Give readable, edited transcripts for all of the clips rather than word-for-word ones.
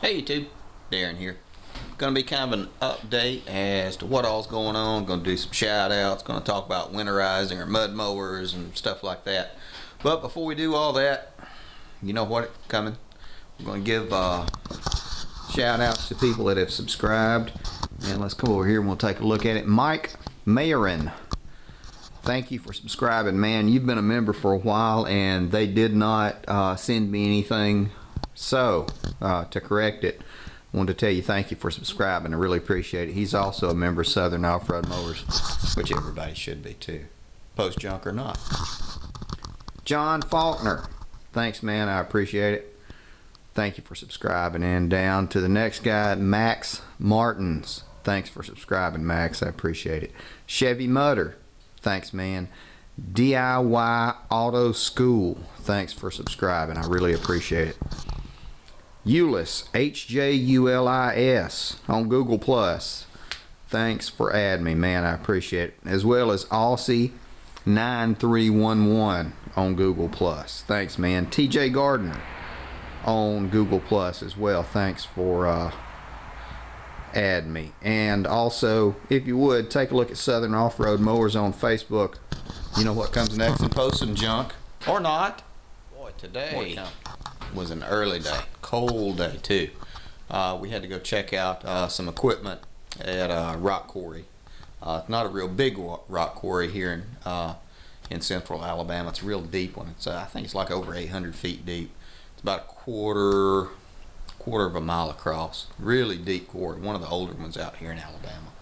Hey YouTube, Darren here. Gonna be kind of an update as to what all's going on. Gonna do some shout outs, gonna talk about winterizing or mud mowers and stuff like that. But before we do all that, you know what's coming. I'm gonna give shout outs to people that have subscribed. And let's come over here and we'll take a look at it. Mike Mayhem, thank you for subscribing, man. You've been a member for a while and they did not send me anything. So, to correct it, I wanted to tell you thank you for subscribing. I really appreciate it. He's also a member of Southern Off-Road Mowers, which everybody should be too, post junk or not. John Faulkner, thanks man, I appreciate it. Thank you for subscribing. And down to the next guy, Max Martins. Thanks for subscribing, Max, I appreciate it. Chevy Mutter, thanks man. DIY Auto School, thanks for subscribing, I really appreciate it. Ulis, HJULIS on Google Plus, thanks for adding me, man, I appreciate it. As well as Aussie 9311 on Google Plus, thanks man. TJ Gardner on Google Plus as well, thanks for adding me. And also, if you would, take a look at Southern Off-Road Mowers on Facebook. You know what comes next in posting junk or not. Boy, today was an early day, cold day too. We had to go check out some equipment at a rock quarry. Not a real big rock quarry here in central Alabama. It's a real deep one. It's I think it's like over 800 feet deep. It's about a quarter of a mile across. Really deep quarry. One of the older ones out here in Alabama.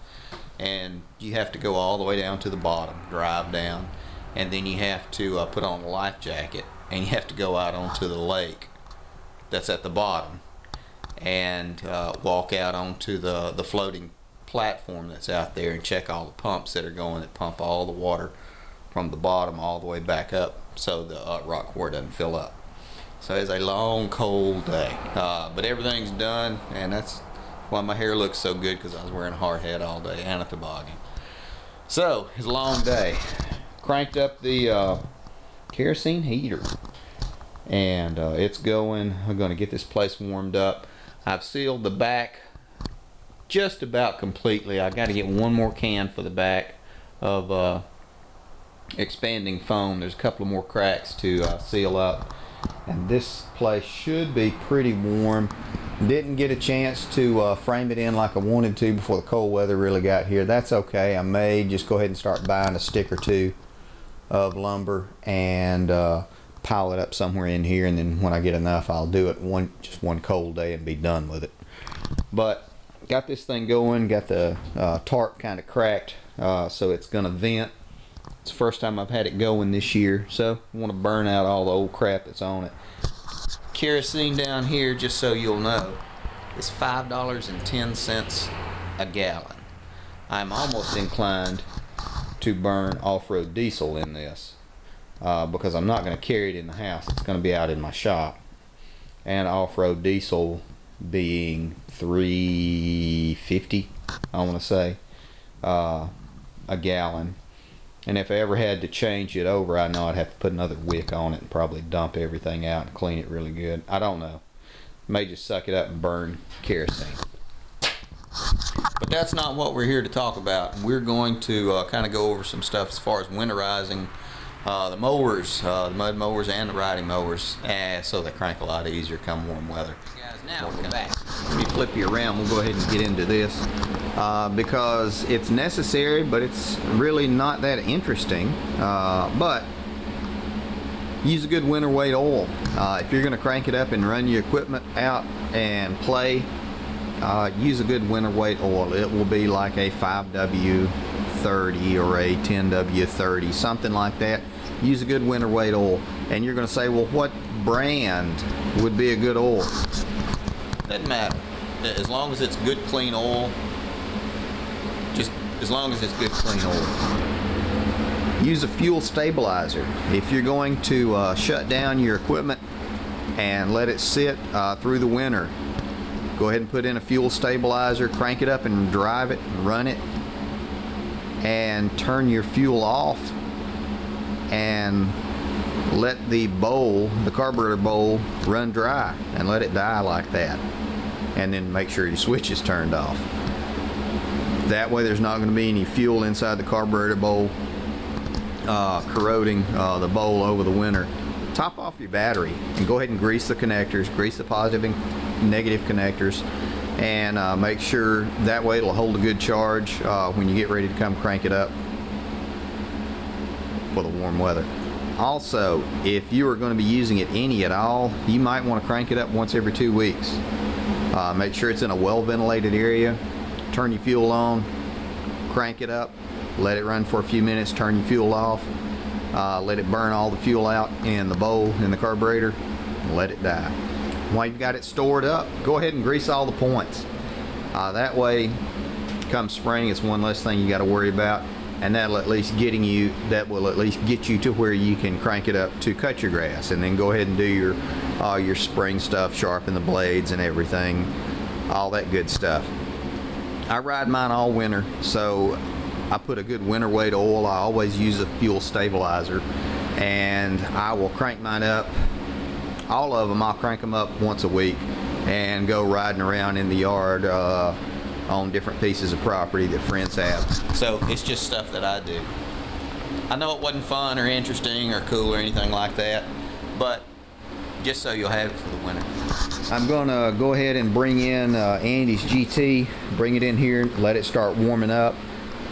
And you have to go all the way down to the bottom, drive down, and then you have to put on a life jacket, and you have to go out onto the lake that's at the bottom and walk out onto the floating platform that's out there and check all the pumps that are going, that pump all the water from the bottom all the way back up so the rock quarry doesn't fill up. So it's a long cold day, but everything's done, and that's why my hair looks so good, because I was wearing a hard hat all day and a toboggan. So it's a long day. Cranked up the kerosene heater, and it's going. I'm going to get this place warmed up. I've sealed the back just about completely. I got to get one more can for the back of expanding foam. There's a couple of more cracks to seal up, and this place should be pretty warm. Didn't get a chance to frame it in like I wanted to before the cold weather really got here. That's okay. I may just go ahead and start buying a stick or two of lumber and pile it up somewhere in here, and then when I get enough I'll do it just one cold day and be done with it. But got this thing going, got the tarp kind of cracked, so it's gonna vent. It's the first time I've had it going this year, so I want to burn out all the old crap that's on it. Kerosene down here, just so you'll know, is $5.10 a gallon. I'm almost inclined to burn off-road diesel in this because I'm not going to carry it in the house. It's going to be out in my shop. And off-road diesel being $3.50, I want to say, a gallon. And if I ever had to change it over, I know I'd have to put another wick on it and probably dump everything out and clean it really good. I don't know. May just suck it up and burn kerosene. But that's not what we're here to talk about. We're going to kind of go over some stuff as far as winterizing the mowers, the mud mowers and the riding mowers, so they crank a lot easier come warm weather. Guys, now we're back. Let me flip you around. We'll go ahead and get into this. Because it's necessary, but it's really not that interesting. But use a good winter weight oil. If you're going to crank it up and run your equipment out and play, use a good winter weight oil. It will be like a 5W30 or a 10W30, something like that. Use a good winter weight oil. And you're going to say, well, what brand would be a good oil? Doesn't matter. As long as it's good, clean oil. Just as long as it's good, clean oil. Use a fuel stabilizer. If you're going to shut down your equipment and let it sit through the winter, go ahead and put in a fuel stabilizer, crank it up and drive it and run it, and turn your fuel off and let the bowl, the carburetor bowl, run dry and let it die like that. and then make sure your switch is turned off. That way there's not going to be any fuel inside the carburetor bowl corroding the bowl over the winter. Top off your battery and go ahead and grease the connectors, grease the positive and negative connectors, and make sure that way it'll hold a good charge when you get ready to come crank it up for the warm weather. Also, if you are going to be using it any at all, you might want to crank it up once every 2 weeks. Make sure it's in a well ventilated area. Turn your fuel on, crank it up, let it run for a few minutes, turn your fuel off, let it burn all the fuel out in the bowl in the carburetor, and let it die. While you've got it stored up, go ahead and grease all the points. That way, come spring, it's one less thing you got to worry about, and that'll at least get you to where you can crank it up to cut your grass, and then go ahead and do your spring stuff, sharpen the blades and everything, all that good stuff. I ride mine all winter, so I put a good winter weight oil. I always use a fuel stabilizer, and I will crank mine up. All of them, I'll crank them up once a week and go riding around in the yard on different pieces of property that friends have. So it's just stuff that I do. I know it wasn't fun or interesting or cool or anything like that, but just so you'll have it for the winter. I'm gonna go ahead and bring in Andy's GT, bring it in here, let it start warming up,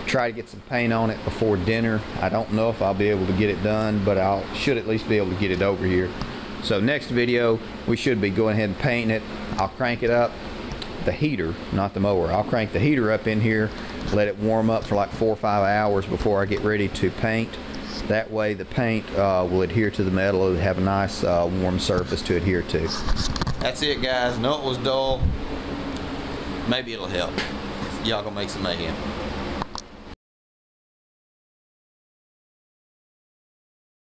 try to get some paint on it before dinner. I don't know if I'll be able to get it done, but I should at least be able to get it over here. So next video, we should be going ahead and painting it. I'll crank it up, the heater, not the mower. I'll crank the heater up in here, let it warm up for like 4 or 5 hours before I get ready to paint. That way the paint will adhere to the metal. It'll have a nice warm surface to adhere to. That's it, guys. Know it was dull. Maybe it'll help. Y'all gonna make some mayhem.